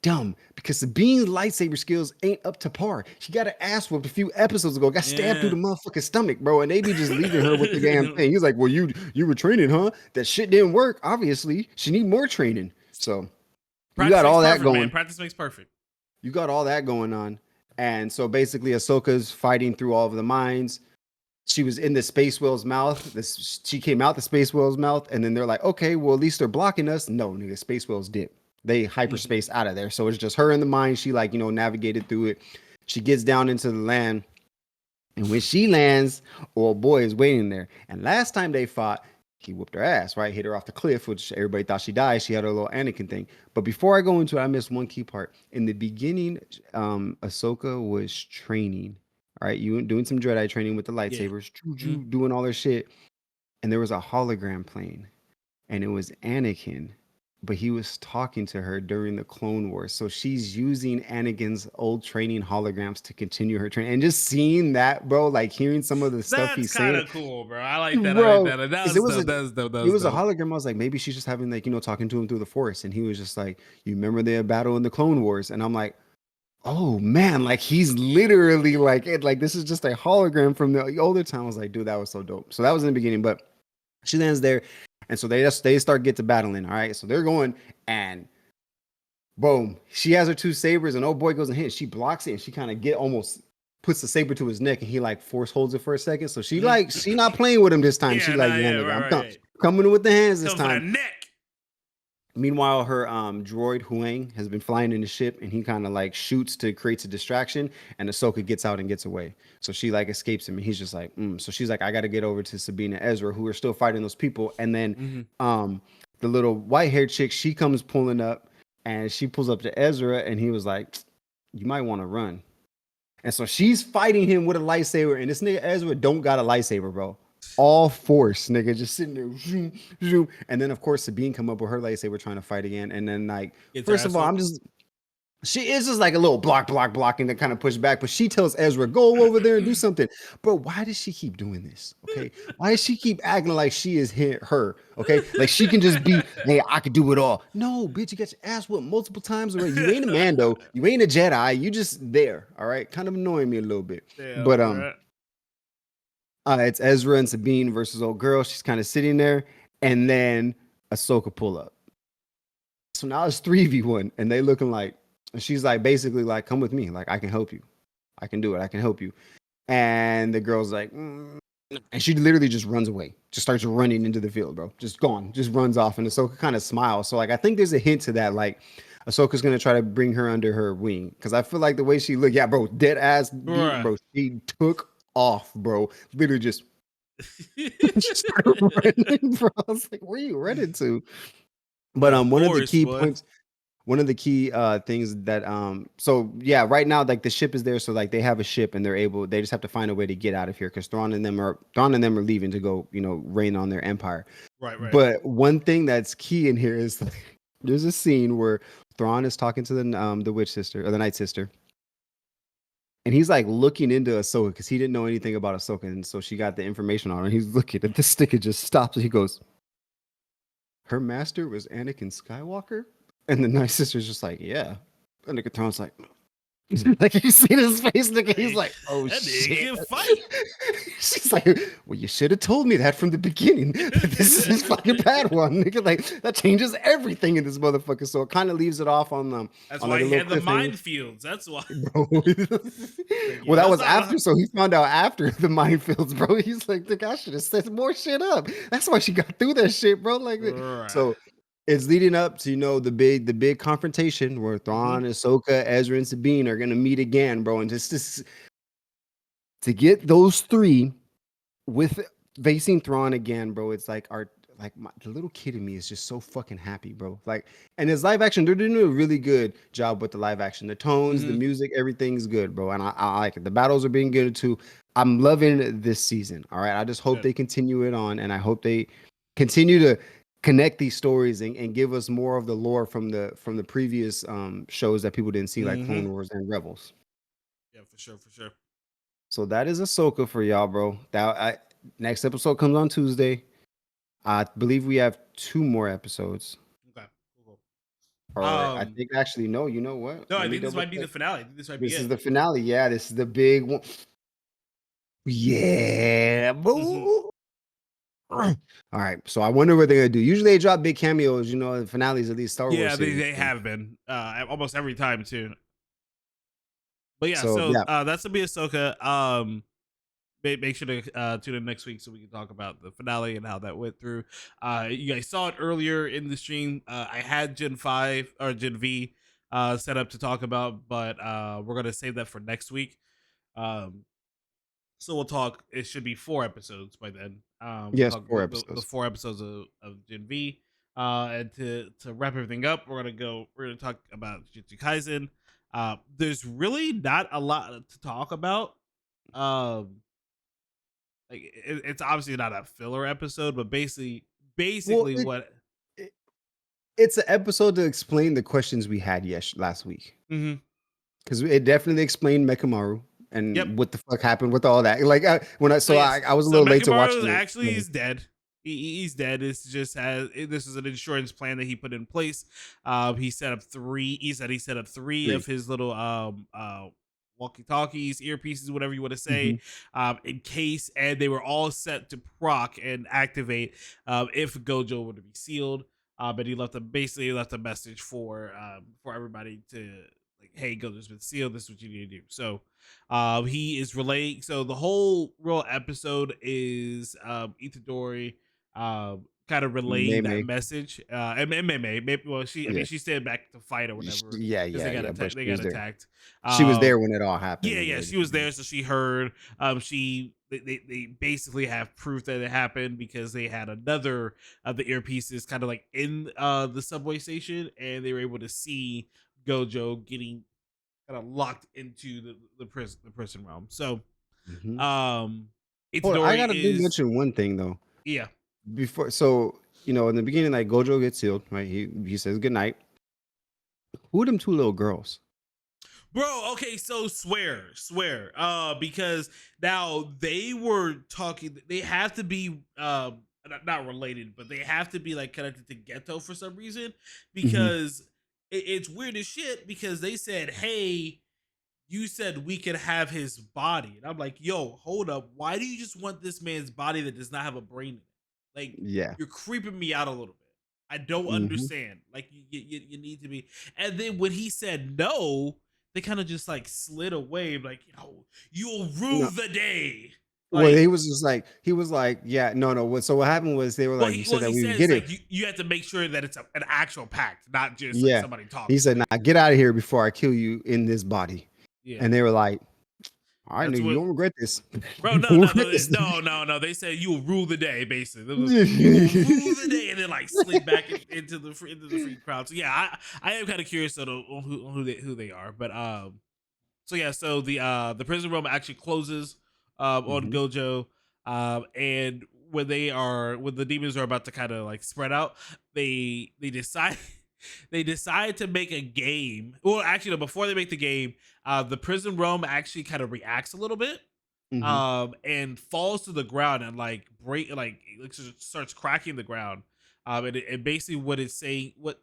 dumb because Sabine's lightsaber skills ain't up to par. She got her ass whooped a few episodes ago, got stabbed through the motherfucking stomach, bro. And they be just leaving her with the damn thing. He's like, well, you were training, huh? That shit didn't work. Obviously, she need more training. So you got all that going. Man. Practice makes perfect. You got all that going on. And so basically Ahsoka's fighting through all of the mines. She was in the space whale's mouth. She came out the space whale's mouth. And then they're like, okay, well, at least they're blocking us. No, nigga, space whales dip. They hyperspace out of there. So it's just her in the mine. She like, navigated through it. She gets down into the land. And when she lands, old boy is waiting there. And last time they fought, he whooped her ass, right? Hit her off the cliff, which everybody thought she died. She had her little Anakin thing. But before I go into it, I missed one key part. In the beginning, Ahsoka was training, all right? You doing some Jedi training with the lightsabers, doing all their shit. And there was a hologram playing. And it was Anakin. But he was talking to her during the Clone Wars. So she's using Anakin's old training holograms to continue her training. And just seeing that, bro, like hearing some of the stuff he's saying. That's kind of cool, bro. I like that. Bro, I like that. It was a hologram. I was like, maybe she's just having like, talking to him through the Force. And he was just like, you remember the battle in the Clone Wars? And I'm like, oh man, like he's literally like, this is just a hologram from the older time. I was like, dude, that was so dope. So that was in the beginning. But she lands there. And so they get to battling, all right? So they're going, and boom, she has her two sabers, and old boy goes and hits. She blocks it, and she kind of almost puts the saber to his neck, and he like force holds it for a second. So she not playing with him this time. I'm coming with the hands this time. Neck. Meanwhile, her droid Huang has been flying in the ship, and he kind of like shoots to create a distraction, and Ahsoka gets out and gets away. So she like escapes him, and he's just like, So she's like, I got to get over to Sabine and Ezra, who are still fighting those people. And then the little white-haired chick, she comes pulling up, and she pulls up to Ezra, and he was like, you might want to run. And so she's fighting him with a lightsaber, and this nigga Ezra don't got a lightsaber, bro. All force, nigga, just sitting there, zoom, zoom. And then of course Sabine come up with her lightsaber trying to fight again. And then like, first of all, She is just like a little blocking to kind of push back, but she tells Ezra, go over there and do something. Bro, why does she keep doing this? Okay. Why does she keep acting like she is her? Okay. Like she can just be, hey, I could do it all. No, bitch, you got your ass whipped multiple times already. You ain't a Mando. You ain't a Jedi. You just there. All right. Kind of annoying me a little bit. Damn, But right. it's Ezra and Sabine versus old girl. She's kind of sitting there, and then Ahsoka pull up. So now it's 3v1, and they looking like, and she's like, basically like, come with me. Like, I can help you. I can do it. I can help you. And the girl's like, and she literally just runs away. Just starts running into the field, bro. Just gone. Just runs off. And Ahsoka kind of smiles. So like, I think there's a hint to that. Like, Ahsoka's gonna try to bring her under her wing. Cause I feel like the way she looked, yeah, bro, dead ass, bro. She took off, bro. Literally just started running, bro. I was like, where are you running to? But one of the key points. One of the key things that so yeah, right now like the ship is there, so like they have a ship and they just have to find a way to get out of here because Thrawn and them are leaving to go, reign on their empire. Right. But one thing that's key in here is like, there's a scene where Thrawn is talking to the witch sister or the night sister, and he's like looking into Ahsoka because he didn't know anything about Ahsoka, and so she got the information on her. And he's looking at the stick, it just stops, and he goes, "Her master was Anakin Skywalker." And the night sister's just like, yeah. And nigga Thrawn's like, like you see his face, nigga. He's like, oh that shit. Nigga fight. She's like, well, you should have told me that from the beginning. This is his fucking Padawan, nigga. Like that changes everything in this motherfucker. So it kind of leaves it off on them. That's on why like he had the minefields. That's why. Bro. Well, that was after. So he found out after the minefields, bro. He's like, the guy should have set more shit up. That's why she got through that shit, bro. Like, so. It's leading up to the big confrontation where Thrawn, Ahsoka, Ezra, and Sabine are gonna meet again, bro. And just to get those three with facing Thrawn again, bro. It's like the little kid in me is just so fucking happy, bro. Like, and his live action, they're doing a really good job with the live action, the tones, the music, everything's good, bro. And I like it. The battles are being good too. I'm loving this season. All right, I just hope they continue it on, and I hope they continue to connect these stories and give us more of the lore from the previous shows that people didn't see, like Clone Wars and Rebels. Yeah, for sure. So that is Ahsoka for y'all, bro. Next episode comes on Tuesday. I believe we have 2 more episodes. Okay, cool. Or I think actually no. You know what? No, I think this might be the finale. This is the finale. Yeah, this is the big one. Yeah, boo. All right, so I wonder what they're gonna do. Usually they drop big cameos, the finales of these Star Wars. Yeah, series. they have been almost every time too. But yeah, so that's gonna be Ahsoka. Make sure to tune in next week so we can talk about the finale and how that went through. You guys saw it earlier in the stream. I had Gen 5 or Gen V set up to talk about, but we're gonna save that for next week. So we'll talk. It should be 4 episodes by then. Yes, 4 episodes. The 4 episodes of Gen V. And to wrap everything up, we're gonna talk about Jujutsu Kaisen. There's really not a lot to talk about. Like it's obviously not a filler episode, but basically it's an episode to explain the questions we had last week. Because it definitely explained Mechamaru. And what the fuck happened with all that? Like I was a little late to watch it. Actually, he's dead. He's dead. This is an insurance plan that he put in place. He set up 3. He said he set up 3 of his little walkie-talkies, earpieces, whatever you want to say, in case, and they were all set to proc and activate if Gojo were to be sealed. But he left a message for everybody to. Hey, Gojo's been sealed. This is what you need to do. So, he is relaying. So the whole real episode is Itadori kind of relaying that message. And May, she stayed back to fight or whatever. They got attacked. She was there when it all happened. Yeah, she was there, so she heard. They basically have proof that it happened because they had another of the earpieces kind of like in the subway station, and they were able to see Gojo getting kind of locked into the prison realm. So, Itadori I gotta mention one thing though. Yeah. Before, so in the beginning, like Gojo gets sealed, right? He says goodnight. Who are them 2 little girls? Bro, okay, so swear. Because now they were talking, they have to be not related, but they have to be like connected to Ghetto for some reason, Mhm. because it's weird as shit, because they said, hey, you said we could have his body. And I'm like, yo, hold up. Why do you just want this man's body that does not have a brain in it? Like, Yeah. you're creeping me out a little bit. I don't Mhm. understand. Like, you need to be. And then when he said no, they kind of just like slid away. Like, you'll rue No. the day. Well, Like, he was like, yeah, no. So what happened was they were like, you said that he we would says get it. like you have to make sure that it's an actual pact, not just like Yeah. somebody He talking. said, Like, "Now get out of here before I kill you in this body." yeah, And they were like, "All right, that's nigga, you what. won't regret this." Bro, You no, won't no, regret no, this. no. They said you will rule the day. Basically, it was, you will rule the day, and then like slid back into the free crowd. So yeah, I am kind of curious on who they are. But so yeah, so the prison room actually closes on Mhm. Gojo, and when the demons are about to kind of like spread out, they decide they decide to make a game. Well, actually, no, before they make the game, the prison realm actually kind of reacts a little bit, Mhm. and falls to the ground and like starts cracking the ground. And basically what it's saying, what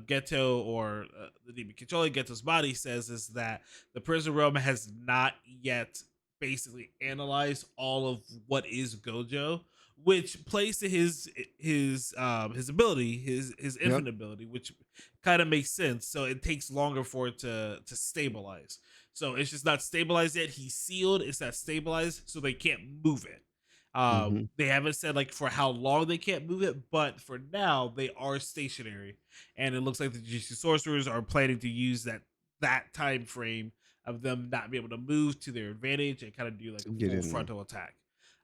Ghetto or the demon controlling Ghetto's body says, is that the prison realm has not yet basically analyzed all of what is Gojo, which plays to his ability, his Yep. infinite ability, which kind of makes sense. So it takes longer for it to stabilize. So it's just not stabilized yet. He's sealed. It's not stabilized, so they can't move it. Mhm. They haven't said like for how long they can't move it, but for now they are stationary, and it looks like the GC sorcerers are planning to use that time frame of them not being able to move to their advantage and kind of do like To a get full in there. frontal attack.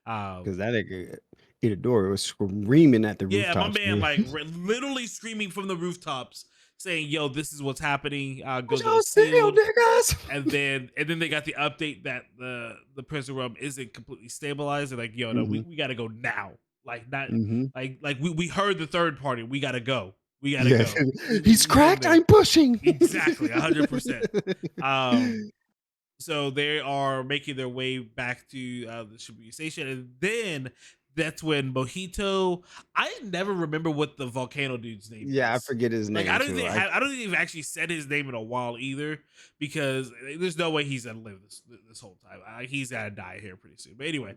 Because that nigga Itadori was screaming at the Yeah, my rooftops, man, man. like literally screaming from the rooftops, saying, "Yo, this is what's happening. What Gojo y'all is still, sealed." niggas? And then they got the update that the prison realm isn't completely stabilized. They're like, yo, no, Mhm. we gotta go now. Like not Mhm. like we heard the third party. We gotta go. We gotta Yeah. go. He's We've been cracked. there. I'm pushing. Exactly, 100%. Um, so they are making their way back to the Shibuya station, and then that's when Mojito. I never remember what the volcano dude's name Yeah, I is. forget his Like name too. I don't think they've actually said his name in a while either, because there's no way he's gonna live this whole time. He's gotta die here pretty soon. But anyway,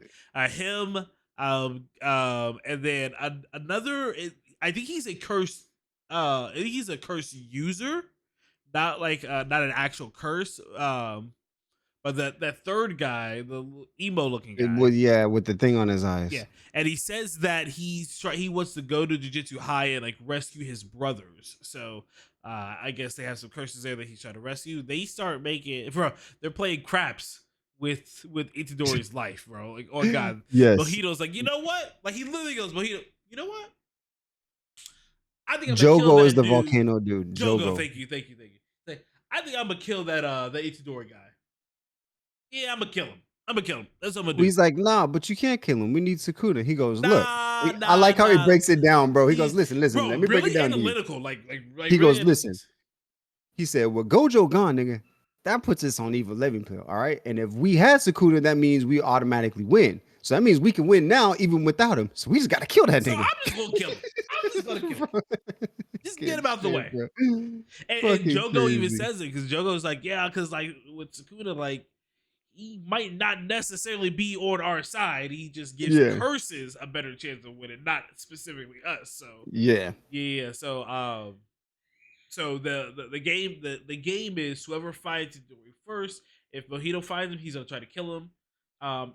him, and then another. I think he's a cursed. I think he's a cursed user, not like not an actual curse. But that third guy, the emo looking Well, guy, yeah, with the thing on his yeah, eyes. and he says that he wants to go to Jujutsu High and like rescue his brothers. So I guess they have some curses there that he's trying to rescue. They start making, bro. They're playing craps with Itadori's life, bro. Like, oh god, Yes. Mojito's like, you know what? Like he literally goes, Mojito, you know what? I think I'm gonna kill Jogo is that the dude. volcano dude. Jogo, Jogo. thank you. Like, I think I'm gonna kill that Itadori guy. Yeah, I'm gonna kill him. I'm gonna kill him. That's what I'm gonna do. He's like, nah, but you can't kill him. We need Sakuna. He goes, look. I Nah. like how he breaks it down, bro. He goes, He's listen, bro, let me break it really down to you. analytical. Like He really goes, analytical. listen. He said, well, Gojo gone, nigga. That puts us on even living pill, all right? And if we had Sakuna, that means we automatically win. So that means we can win now even without him. So we just got to kill that So nigga. I'm just gonna kill him. I'm just gonna kill him. Just get him out the way. Bro. And Fucking Jogo even crazy. says it, because Jogo's like, yeah, because like with Sukuna, like he might not necessarily be on our side. He just gives Yeah. curses a better chance of winning, not specifically us. So Yeah. yeah. So the game is whoever finds Itadori first. If Mojito finds him, he's gonna try to kill him.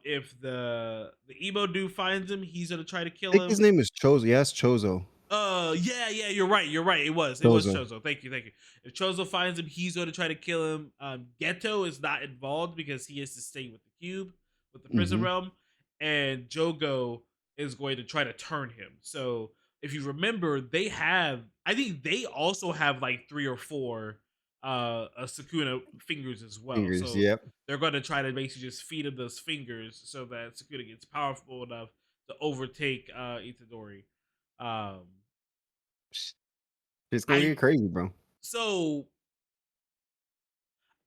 If the emo dude finds him, he's gonna try to I kill think his him. name is Chozo. Yes, Chozo. Yeah, you're right. It was Chozo. Chozo. Thank you. If Chozo finds him, he's gonna try to kill him. Ghetto is not involved because he has to stay with the cube, with the prison Mm-hmm. realm, and Jogo is going to try to turn him. So if you remember, I think they also have like 3 or 4 Sukuna fingers as well. Fingers, So yep. they're gonna try to basically just feed him those fingers so that Sukuna gets powerful enough to overtake Itadori. Um, It's gonna I get crazy, bro. so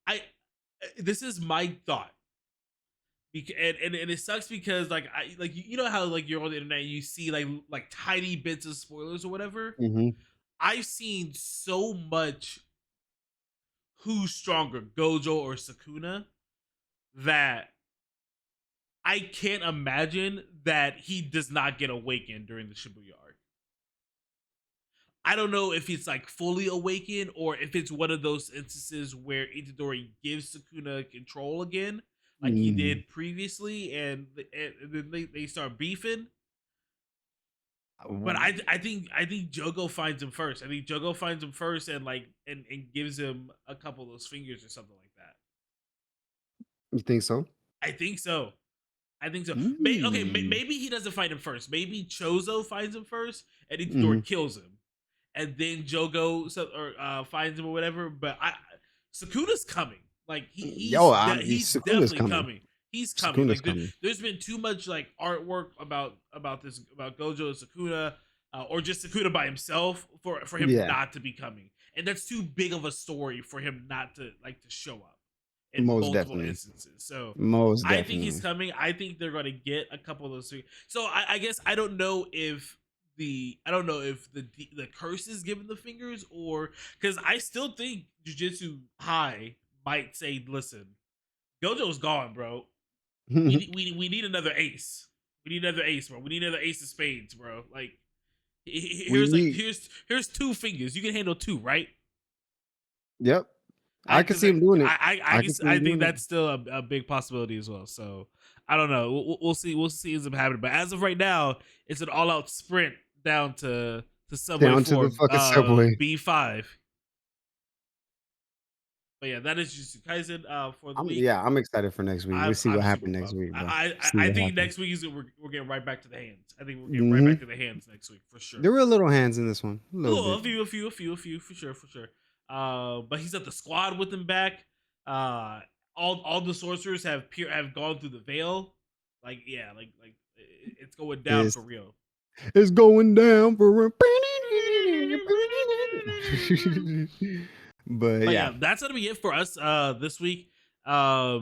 I this is my thought. And it sucks because like you know how like you're on the internet and you see like tiny bits of spoilers or whatever. Mm-hmm. I've seen so much who's stronger, Gojo or Sukuna, that I can't imagine that he does not get awakened during the Shibuya arc. I don't know if it's like fully awakened or if it's one of those instances where Itadori gives Sukuna control again, like he did previously, and then they start beefing. But I think Jogo finds him first. I think Jogo finds him first and and gives him a couple of those fingers or something like that. You think so? I think so. Maybe he doesn't find him first. Maybe Chozo finds him first and Itadori kills him. And then Jogo finds him or whatever. But Sukuna's coming. Like he's definitely coming. He's coming. Like, there's been too much like artwork about Gojo and Sukuna, or just Sukuna by himself for him not to be coming, and that's too big of a story for him not to show up in multiple instances. So I think he's coming. I think they're going to get a couple of those things. So I guess I don't know if the curse is given the fingers, or because I still think Jujutsu High might say, listen, Gojo's gone, bro. we need another ace. We need another ace, bro. We need another ace of spades, bro. Like here's two fingers. You can handle two, right? Yep. I can see him doing it. I think that's still a big possibility as well. So I don't know. We'll see. We'll see what's happening. But as of right now, it's an all-out sprint down to Subway down to the fucking Subway B5. But yeah, that is Jujutsu Kaisen for the week. Yeah, I'm excited for next week. We'll see what happens next week. Bro. I think next week is we're getting right back to the hands. I think we're getting right back to the hands next week for sure. There were little hands in this one. A few for sure. But he's at the squad with him back. All the sorcerers have gone through the veil. Like it's going down for real. It's going down for real. But yeah, that's gonna be it for us this week. I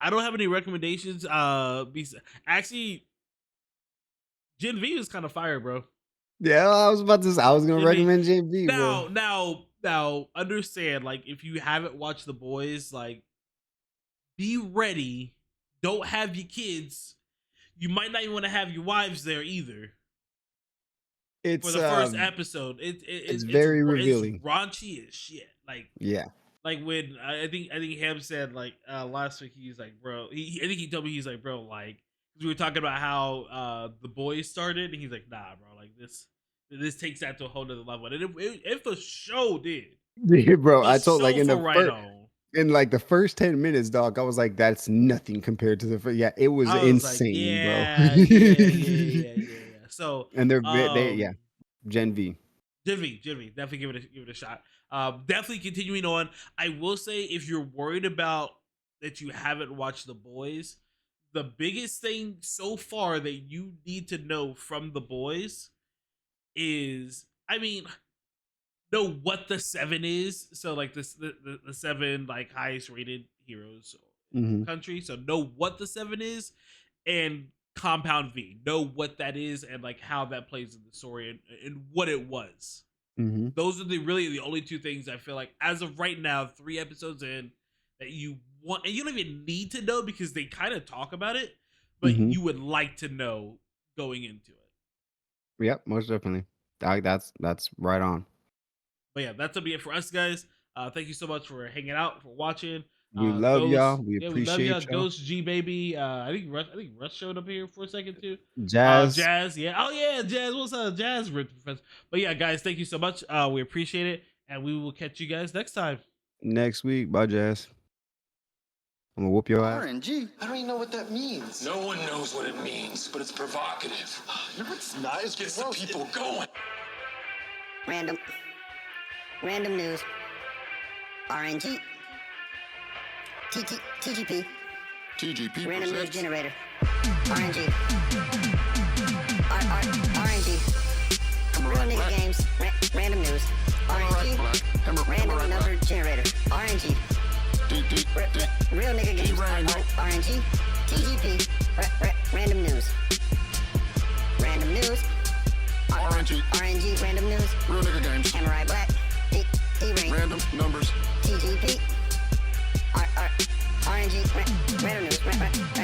don't have any recommendations. Actually, Gen V is kind of fire, bro. Yeah, I was gonna recommend Gen V. Now, understand, like, if you haven't watched The Boys, like, be ready. Don't have your kids. You might not even want to have your wives there either. It's for the first episode. It's very revealing. It's raunchy as shit. Like, yeah. Like when I think Ham said like last week, he's like, bro. I think he told me, he's like, bro, like, we were talking about how The Boys started, and he's like, nah, bro, like this takes that to a whole nother level, and it for sure did. Yeah, bro. I told like in the first 10 minutes, dog, I was like, that's nothing compared to the first. Yeah, it was insane, bro. Yeah. So and they Gen V, definitely give it a shot. Definitely continuing on. I will say, if you're worried about that you haven't watched The Boys, the biggest thing so far that you need to know from The Boys is, I mean, know what the 7 is. So like the 7 like highest rated heroes in the country. So know what the 7 is, and Compound V, know what that is, and like how that plays in the story, and what it was. Those are really the only two things I feel like as of right now, 3 episodes in, that you want, and you don't even need to know because they kind of talk about it, but you would like to know going into it. Yep, most definitely. That's right on. But yeah, that's gonna be it for us, guys. Thank you so much for hanging out, for watching. We love y'all. We appreciate y'all. Ghost G baby. I think Russ showed up here for a second too. Jazz. Yeah. Oh yeah, Jazz. What's up, Jazz? But yeah, guys, thank you so much. We appreciate it, and we will catch you guys next time. Next week. Bye, Jazz. I'm gonna whoop your ass. RNG? I don't even know what that means. No one knows what it means, but it's provocative. No, it's not. It's Gets the people going. Random news. RNG. TGP. Random news generator. RNG. RNG. Real nigga games. Random news. RNG. Random number generator. RNG. Real nigga games. RNG, TGP, random news. Random news. RNG, random news. Real nigga games. Samurai Black, E-Ring, Random numbers. TGP, RNG, random news.